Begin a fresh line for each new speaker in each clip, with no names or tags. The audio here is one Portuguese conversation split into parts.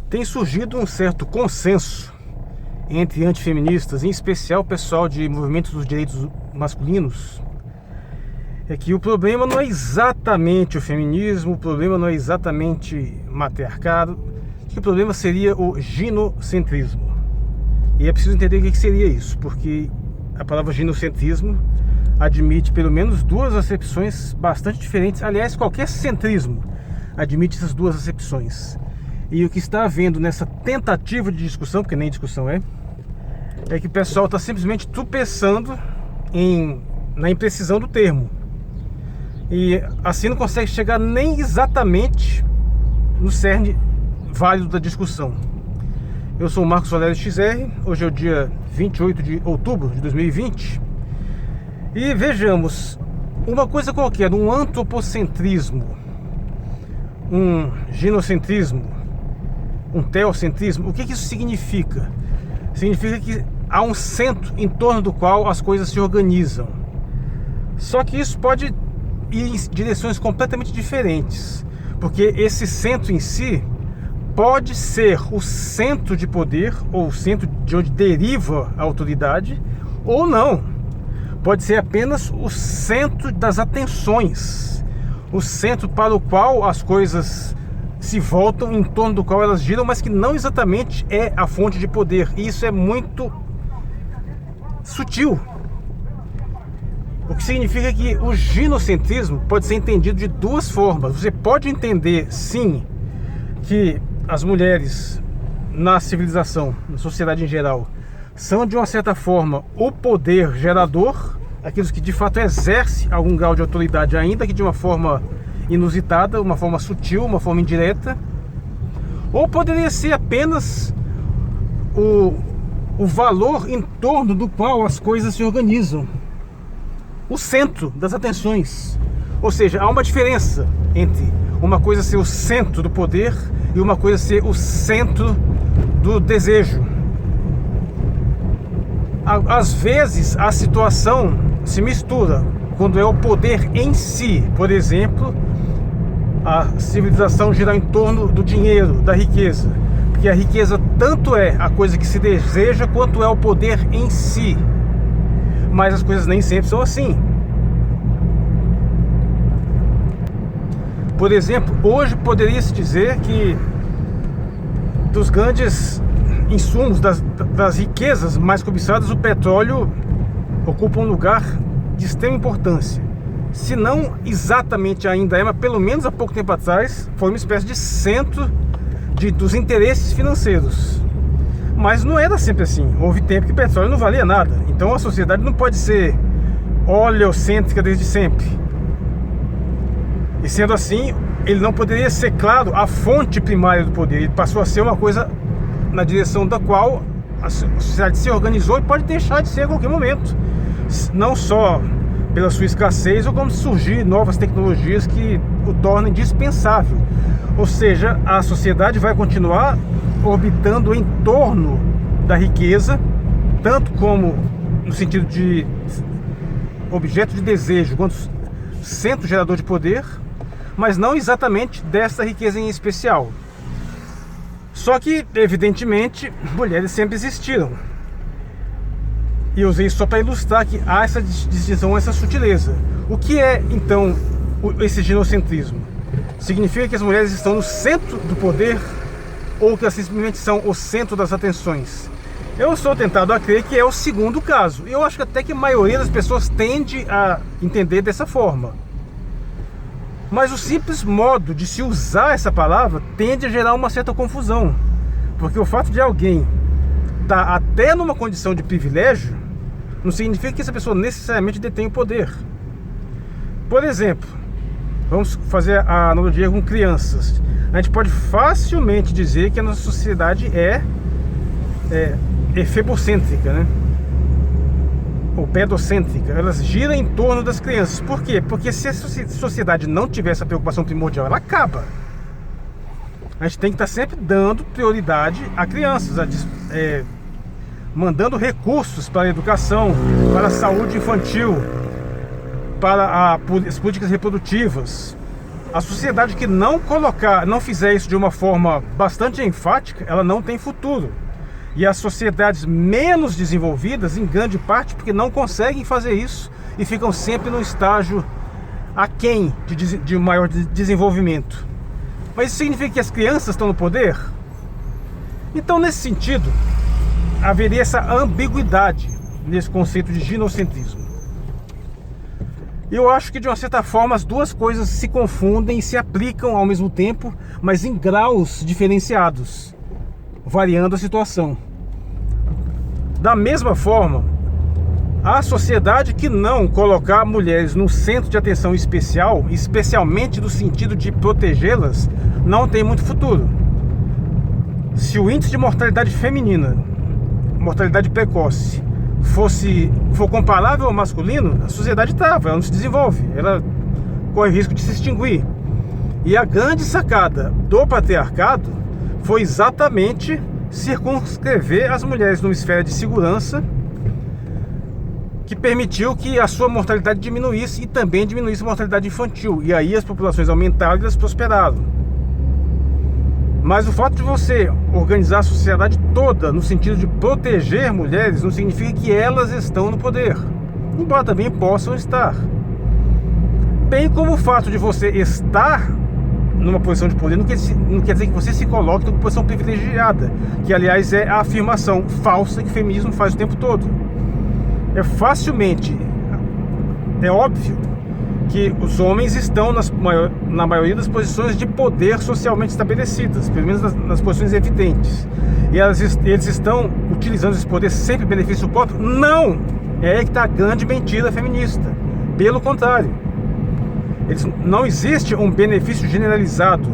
Tem surgido um certo consenso entre antifeministas, em especial o pessoal de movimentos dos direitos masculinos, é que o problema não é exatamente o feminismo, o problema não é exatamente matriarcado, que o problema seria o ginocentrismo. E é preciso entender o que seria isso, porque a palavra ginocentrismo admite pelo menos duas acepções bastante diferentes. Aliás, qualquer centrismo admite essas duas acepções. E o que está havendo nessa tentativa de discussão, porque nem discussão é que o pessoal está simplesmente tropeçando na imprecisão do termo. E assim não consegue chegar nem exatamente no cerne válido da discussão. Eu sou o Marcos Valério XR, hoje é o dia 28 de outubro de 2020. E vejamos, uma coisa qualquer, um antropocentrismo, um ginocentrismo, um teocentrismo, o que isso significa? Significa que há um centro em torno do qual as coisas se organizam. Só que isso pode ir em direções completamente diferentes, porque esse centro em si pode ser o centro de poder, ou o centro de onde deriva a autoridade, ou não. Pode ser apenas o centro das atenções, o centro para o qual as coisas se voltam, em torno do qual elas giram, mas que não exatamente é a fonte de poder. E isso é muito sutil. O que significa que o ginocentrismo pode ser entendido de duas formas. Você pode entender, sim, que as mulheres na civilização, na sociedade em geral, são de uma certa forma o poder gerador, aqueles que de fato exercem algum grau de autoridade, ainda que de uma forma inusitada, uma forma sutil, uma forma indireta. Ou poderia ser apenas o valor em torno do qual as coisas se organizam, o centro das atenções. Ou seja, há uma diferença entre uma coisa ser o centro do poder e uma coisa ser o centro do desejo. Às vezes a situação se mistura quando é o poder em si. Por exemplo, a civilização gira em torno do dinheiro, da riqueza, porque a riqueza tanto é a coisa que se deseja quanto é o poder em si. Mas as coisas nem sempre são assim. Por exemplo, hoje poderia-se dizer que dos grandes insumos, das riquezas mais cobiçadas, o petróleo ocupa um lugar de extrema importância. Se não exatamente ainda é, mas pelo menos há pouco tempo atrás foi uma espécie de centro dos interesses financeiros. Mas não era sempre assim. Houve tempo que o petróleo não valia nada. Então a sociedade não pode ser oleocêntrica desde sempre. E sendo assim, ele não poderia ser, claro, a fonte primária do poder. Ele passou a ser uma coisa na direção da qual a sociedade se organizou e pode deixar de ser a qualquer momento. Não só pela sua escassez, ou como surgir novas tecnologias que o tornem indispensável. Ou seja, a sociedade vai continuar orbitando em torno da riqueza, tanto como no sentido de objeto de desejo, quanto centro gerador de poder, mas não exatamente dessa riqueza em especial. Só que, evidentemente, mulheres sempre existiram. E eu usei isso só para ilustrar que há essa distinção, essa sutileza. O que é, então, esse ginocentrismo? Significa que as mulheres estão no centro do poder ou que elas simplesmente são o centro das atenções? Eu sou tentado a crer que é o segundo caso. E eu acho que até que a maioria das pessoas tende a entender dessa forma. Mas o simples modo de se usar essa palavra tende a gerar uma certa confusão. Porque o fato de alguém estar até numa condição de privilégio não significa que essa pessoa necessariamente detém o poder. Por exemplo, vamos fazer a analogia com crianças. A gente pode facilmente dizer que a nossa sociedade é efebocêntrica, né? Ou pedocêntrica. Elas giram em torno das crianças. Por quê? Porque se a sociedade não tiver essa preocupação primordial, ela acaba. A gente tem que estar sempre dando prioridade a crianças, mandando recursos para a educação, para a saúde infantil, para as políticas reprodutivas, A sociedade que não fizer isso de uma forma bastante enfática, ela não tem futuro. E as sociedades menos desenvolvidas, em grande parte, porque não conseguem fazer isso e ficam sempre no estágio aquém de maior desenvolvimento. Mas isso significa que as crianças estão no poder? Então, nesse sentido, haveria essa ambiguidade nesse conceito de ginocentrismo. E eu acho que, de uma certa forma, as duas coisas se confundem e se aplicam ao mesmo tempo, mas em graus diferenciados, variando a situação. Da mesma forma, a sociedade que não colocar mulheres no centro de atenção especial, especialmente no sentido de protegê-las, não tem muito futuro. Se o índice de mortalidade feminina, mortalidade precoce, for comparável ao masculino, a sociedade ela não se desenvolve, ela corre risco de se extinguir. E a grande sacada do patriarcado foi exatamente circunscrever as mulheres numa esfera de segurança que permitiu que a sua mortalidade diminuísse e também diminuísse a mortalidade infantil. E aí as populações aumentaram e elas prosperaram. Mas o fato de você organizar a sociedade toda no sentido de proteger mulheres não significa que elas estão no poder, embora também possam estar. Bem como o fato de você estar numa posição de poder não quer dizer que você se coloque numa posição privilegiada, que aliás é a afirmação falsa que o feminismo faz o tempo todo. É óbvio que os homens estão na maioria das posições de poder socialmente estabelecidas, pelo menos nas posições evidentes. E eles estão utilizando esse poder sempre em benefício próprio? Não! É aí que está a grande mentira feminista. Pelo contrário, não existe um benefício generalizado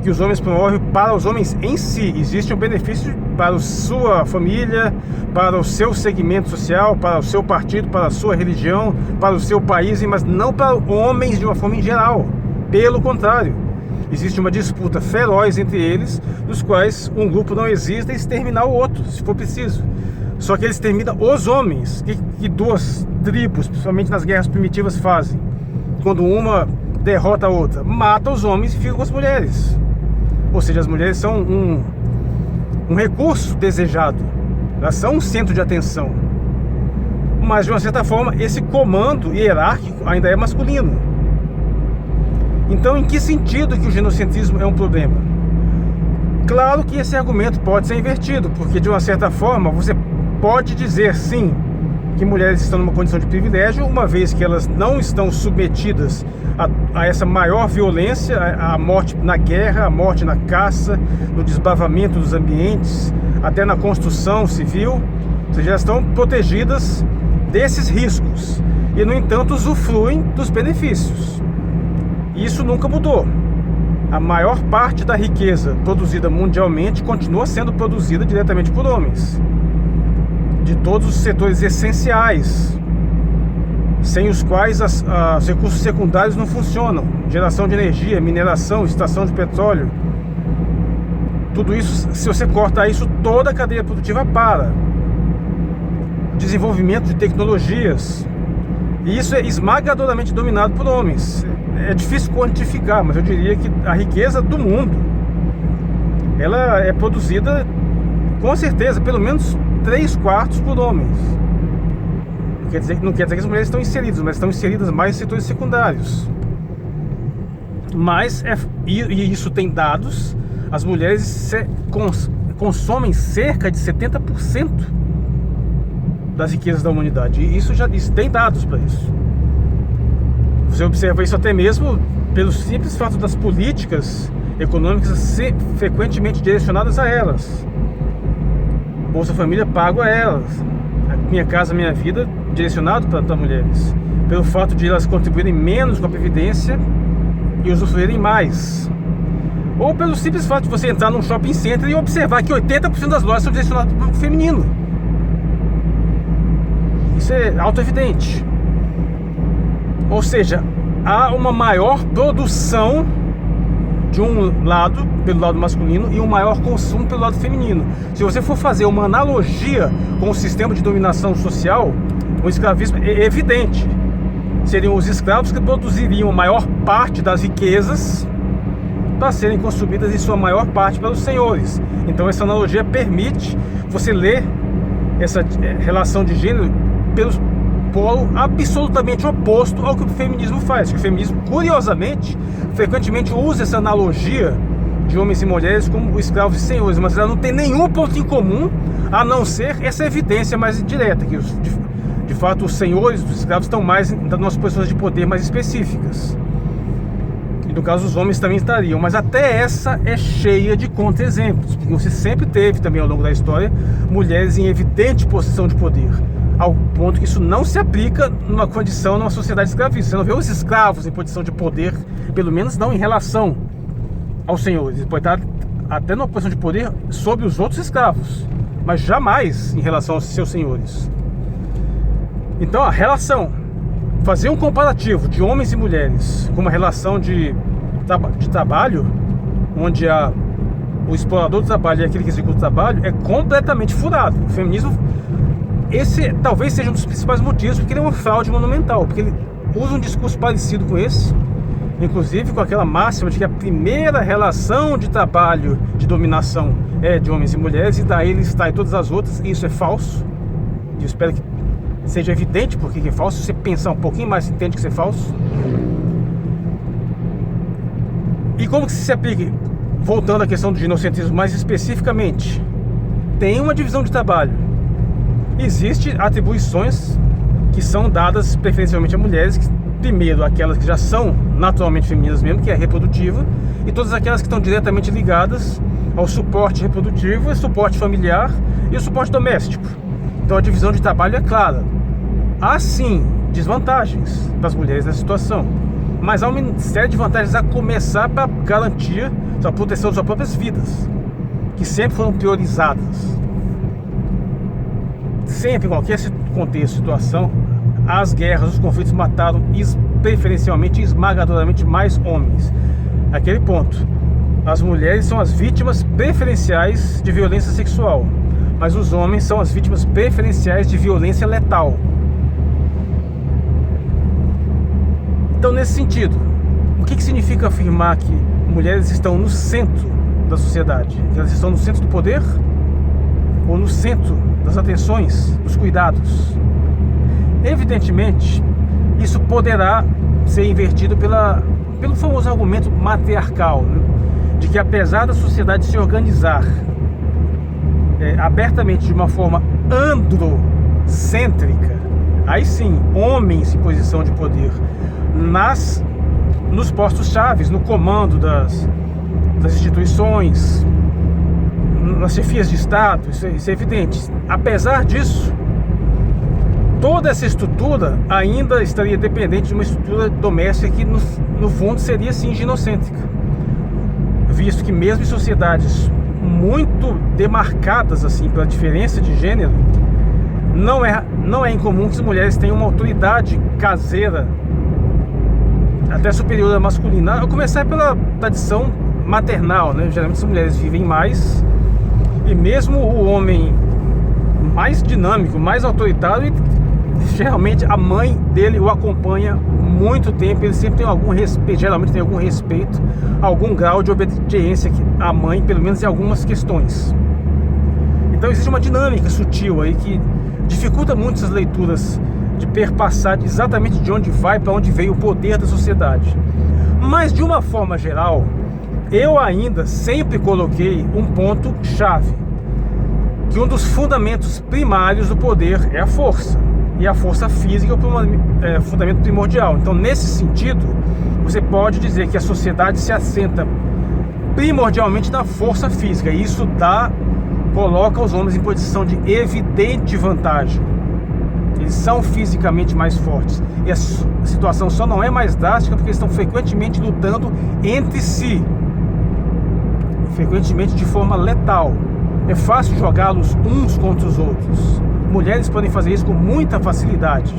que os homens promovem para os homens em si. Existe um benefício para a sua família, para o seu segmento social, para o seu partido, para a sua religião, para o seu país, mas não para homens de uma forma em geral. Pelo contrário, existe uma disputa feroz entre eles, dos quais um grupo não existe e exterminar o outro, se for preciso. Só que eles exterminam os homens, que duas tribos, principalmente nas guerras primitivas, fazem. Quando uma derrota a outra, mata os homens e fica com as mulheres. Ou seja, as mulheres são um recurso desejado, elas são um centro de atenção. Mas de uma certa forma esse comando hierárquico ainda é masculino. Então, em que sentido que o ginocentrismo é um problema? Claro que esse argumento pode ser invertido, porque de uma certa forma você pode dizer sim que mulheres estão numa condição de privilégio, uma vez que elas não estão submetidas a essa maior violência, a morte na guerra, a morte na caça, no desbravamento dos ambientes, até na construção civil. Ou seja, elas estão protegidas desses riscos e, no entanto, usufruem dos benefícios. E isso nunca mudou. A maior parte da riqueza produzida mundialmente continua sendo produzida diretamente por homens, de todos os setores essenciais, sem os quais os recursos secundários não funcionam. Geração de energia, mineração, extração de petróleo, tudo isso, se você cortar isso, toda a cadeia produtiva para. Desenvolvimento de tecnologias, e isso é esmagadoramente dominado por homens. É difícil quantificar, mas eu diria que a riqueza do mundo, ela é produzida com certeza pelo menos 3/4 por homens. Não quer dizer que as mulheres estão inseridas, mas estão inseridas mais em setores secundários. Mas, e isso tem dados, as mulheres consomem cerca de 70% das riquezas da humanidade. E isso tem dados para isso. Você observa isso até mesmo pelo simples fato das políticas econômicas ser frequentemente direcionadas a elas. Bolsa Família pago a elas, Minha Casa Minha Vida direcionado para mulheres, pelo fato de elas contribuírem menos com a previdência e usufruírem mais, ou pelo simples fato de você entrar num shopping center e observar que 80% das lojas são direcionadas para o público feminino. Isso é auto-evidente. Ou seja, há uma maior produção de um lado, pelo lado masculino, e um maior consumo pelo lado feminino. Se você for fazer uma analogia com o sistema de dominação social, o escravismo é evidente. seriam os escravos que produziriam a maior parte das riquezas para serem consumidas em sua maior parte pelos senhores. Então essa analogia permite você ler essa relação de gênero pelo polo absolutamente oposto ao que o feminismo faz. O feminismo, curiosamente, frequentemente usa essa analogia de homens e mulheres como escravos e senhores, mas ela não tem nenhum ponto em comum, a não ser essa evidência mais direta, que de fato os senhores dos escravos estão mais nas posições de poder mais específicas. E no caso os homens também estariam, mas até essa é cheia de contra-exemplos, porque você sempre teve também ao longo da história mulheres em evidente posição de poder, ao ponto que isso não se aplica numa condição, numa sociedade escravista. Você não vê os escravos em posição de poder, pelo menos não em relação aos senhores. Ele pode estar até numa posição de poder sobre os outros escravos, mas jamais em relação aos seus senhores. Então a relação, fazer um comparativo de homens e mulheres com uma relação de trabalho, onde o explorador do trabalho e aquele que executa o trabalho, é completamente furado. O feminismo, esse talvez seja um dos principais motivos porque ele é uma fraude monumental, porque ele usa um discurso parecido com esse, inclusive com aquela máxima de que a primeira relação de trabalho, de dominação, é de homens e mulheres, e daí ele está em todas as outras, e isso é falso. Eu espero que seja evidente porque é falso. Se você pensar um pouquinho mais, você entende que isso é falso. E como que se aplica? Voltando à questão do ginocentrismo mais especificamente, tem uma divisão de trabalho. Existem atribuições que são dadas preferencialmente a mulheres, primeiro aquelas que já são naturalmente femininas mesmo, que é a reprodutiva, e todas aquelas que estão diretamente ligadas ao suporte reprodutivo, suporte familiar e o suporte doméstico. Então a divisão de trabalho é clara. Há sim desvantagens para as mulheres nessa situação, mas há uma série de vantagens a começar para garantir a proteção das suas próprias vidas, que sempre foram priorizadas. Sempre, em qualquer contexto, situação, as guerras, os conflitos mataram preferencialmente e esmagadoramente mais homens. Aquele ponto, as mulheres são as vítimas preferenciais de violência sexual, mas os homens são as vítimas preferenciais de violência letal. Então, nesse sentido, o que significa afirmar que mulheres estão no centro da sociedade? Que elas estão no centro do poder? Ou no centro das atenções, dos cuidados? Evidentemente, isso poderá ser invertido pelo famoso argumento matriarcal, né? De que apesar da sociedade se organizar abertamente de uma forma androcêntrica, aí sim, homens em posição de poder nos postos chaves, no comando das instituições, nas chefias de Estado, isso é evidente. Apesar disso, toda essa estrutura ainda estaria dependente de uma estrutura doméstica que no fundo seria sim ginocêntrica, visto que mesmo em sociedades muito demarcadas assim pela diferença de gênero, não é incomum que as mulheres tenham uma autoridade caseira até superior à masculina, a começar pela tradição maternal, né? Geralmente as mulheres vivem mais, e mesmo o homem mais dinâmico, mais autoritário, geralmente a mãe dele o acompanha muito tempo, ele sempre tem algum respeito, geralmente tem algum respeito, algum grau de obediência à mãe, pelo menos em algumas questões. Então existe uma dinâmica sutil aí que dificulta muito essas leituras de perpassar exatamente de onde vai para onde veio o poder da sociedade. Mas de uma forma geral, eu ainda sempre coloquei um ponto chave, que um dos fundamentos primários do poder é a força. E a força física é o fundamento primordial. Então, nesse sentido, você pode dizer que a sociedade se assenta primordialmente na força física. E isso coloca os homens em posição de evidente vantagem. Eles são fisicamente mais fortes. E a situação só não é mais drástica porque eles estão frequentemente lutando entre si, frequentemente de forma letal. É fácil jogá-los uns contra os outros. Mulheres podem fazer isso com muita facilidade.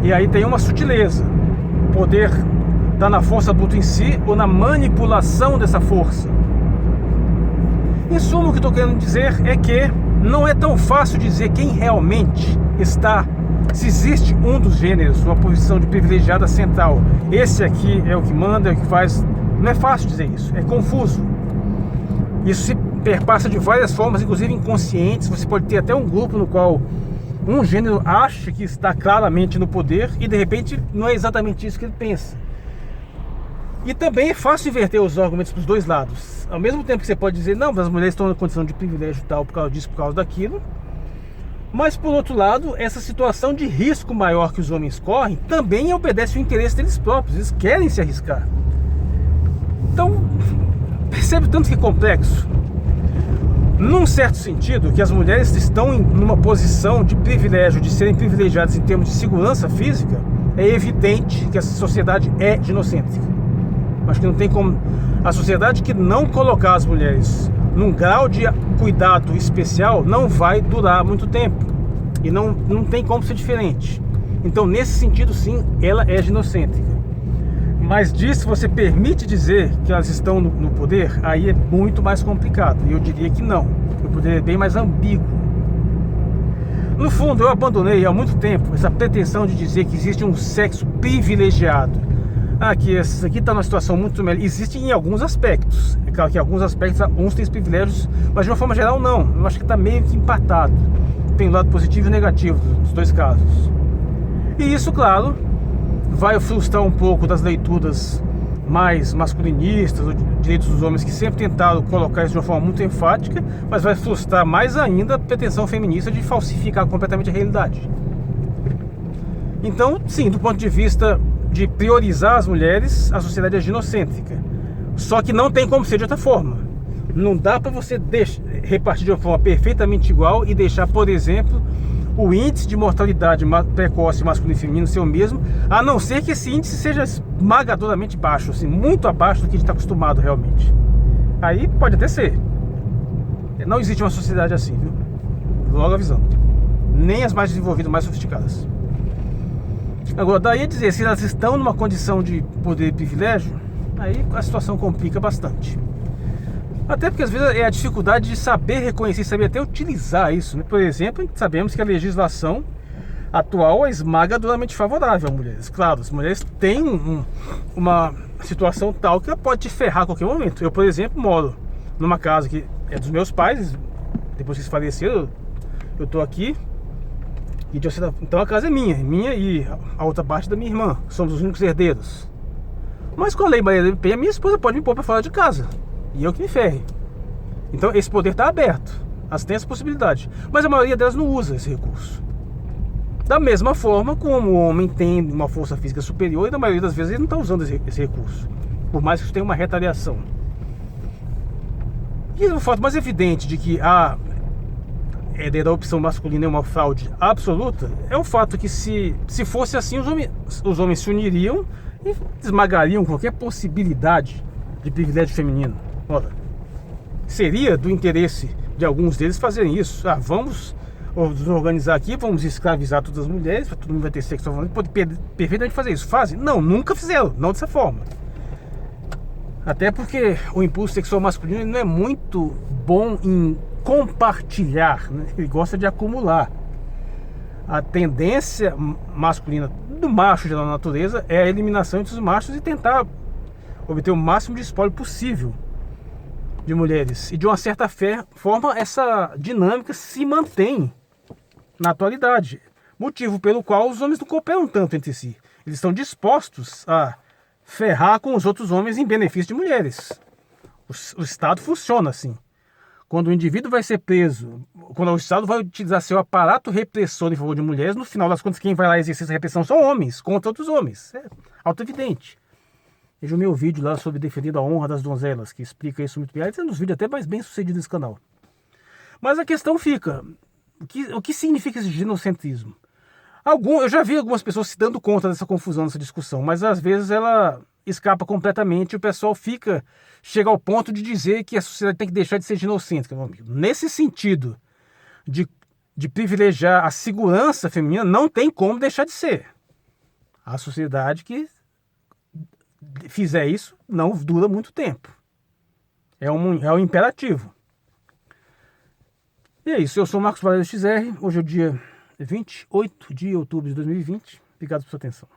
E aí tem uma sutileza. O poder está na força bruta em si ou na manipulação dessa força. Em suma, o que estou querendo dizer é que não é tão fácil dizer quem realmente está Se existe um dos gêneros numa posição de privilegiada central, esse aqui é o que manda, é o que faz, não é fácil dizer isso, é confuso. Isso se perpassa de várias formas, inclusive inconscientes. Você pode ter até um grupo no qual um gênero acha que está claramente no poder e de repente não é exatamente isso que ele pensa. E também é fácil inverter os argumentos para os dois lados. Ao mesmo tempo que você pode dizer, não, as mulheres estão na condição de privilégio tal, por causa disso, por causa daquilo. Mas por outro lado, essa situação de risco maior que os homens correm também obedece ao interesse deles próprios. Eles querem se arriscar. Então, percebe tanto que é complexo. Num certo sentido, que as mulheres estão numa posição de privilégio, de serem privilegiadas em termos de segurança física, é evidente que a sociedade é ginocêntrica. Acho que não tem como... A sociedade que não colocar as mulheres num grau de cuidado especial não vai durar muito tempo. E não tem como ser diferente. Então, nesse sentido, sim, ela é ginocêntrica. Mas disso você permite dizer que elas estão no poder, aí é muito mais complicado. E eu diria que não. O poder é bem mais ambíguo. No fundo, eu abandonei há muito tempo essa pretensão de dizer que existe um sexo privilegiado. Que esse aqui está numa situação muito melhor. Existe em alguns aspectos. É claro que em alguns aspectos uns têm privilégios, mas de uma forma geral não. Eu acho que está meio que empatado. Tem o lado positivo e negativo nos dois casos. E isso, claro, vai frustrar um pouco das leituras mais masculinistas, ou direitos dos homens, que sempre tentaram colocar isso de uma forma muito enfática, mas vai frustrar mais ainda a pretensão feminista de falsificar completamente a realidade. Então, sim, do ponto de vista de priorizar as mulheres, a sociedade é ginocêntrica. Só que não tem como ser de outra forma. Não dá para você repartir de uma forma perfeitamente igual e deixar, por exemplo, o índice de mortalidade precoce masculino e feminino ser o mesmo, a não ser que esse índice seja esmagadoramente baixo, assim, muito abaixo do que a gente está acostumado realmente. Aí pode até ser. Não existe uma sociedade assim, viu? Logo avisando. Nem as mais desenvolvidas, mais sofisticadas. Agora, daí a dizer, se elas estão numa condição de poder e privilégio, aí a situação complica bastante. Até porque às vezes é a dificuldade de saber reconhecer, saber até utilizar isso, né? Por exemplo, sabemos que a legislação atual é esmagadoramente favorável a mulheres. Claro, as mulheres têm uma situação tal que ela pode te ferrar a qualquer momento. Eu, por exemplo, moro numa casa que é dos meus pais, depois que eles faleceram, eu tô aqui. Então a casa é minha e a outra parte da minha irmã. Somos os únicos herdeiros. Mas com a lei Maria da Penha, minha esposa pode me pôr para fora de casa. E eu que me ferre. Então esse poder está aberto. Elas têm essa possibilidade. Mas a maioria delas não usa esse recurso. Da mesma forma como o homem tem uma força física superior, e na maioria das vezes ele não está usando esse recurso. Por mais que isso tenha uma retaliação. E o fato mais evidente de que da opção masculina é uma fraude absoluta, é o fato que se fosse assim, os homens se uniriam e esmagariam qualquer possibilidade de privilégio feminino. Ora, seria do interesse de alguns deles fazerem isso. Vamos nos organizar aqui, vamos escravizar todas as mulheres, todo mundo vai ter sexo, pode perfeitamente fazer isso. Fazem? Não, nunca fizeram, não dessa forma. Até porque o impulso sexual masculino não é muito bom em compartilhar, né? Ele gosta de acumular. A tendência masculina do macho geral na natureza é a eliminação entre os machos e tentar obter o máximo de espólio possível de mulheres. E de uma certa forma essa dinâmica se mantém na atualidade, motivo pelo qual os homens não cooperam tanto entre si. Eles estão dispostos a ferrar com os outros homens em benefício de mulheres. O Estado funciona assim. Quando o indivíduo vai ser preso, quando o Estado vai utilizar seu aparato repressor em favor de mulheres, no final das contas quem vai lá exercer essa repressão são homens, contra outros homens. É auto-evidente. Veja o meu vídeo lá sobre defendendo a honra das donzelas, que explica isso muito bem. Esse é um dos vídeos até mais bem sucedidos desse canal. Mas a questão fica, o que significa esse ginocentrismo? Eu já vi algumas pessoas se dando conta dessa confusão, dessa discussão, mas às vezes ela escapa completamente e o pessoal chega ao ponto de dizer que a sociedade tem que deixar de ser ginocêntrica, meu amigo. Nesse sentido de privilegiar a segurança feminina, não tem como deixar de ser. A sociedade que fizer isso não dura muito tempo. É um imperativo. E é isso, eu sou o Marcos Valério XR, hoje é o dia 28 de outubro de 2020. Obrigado por sua atenção.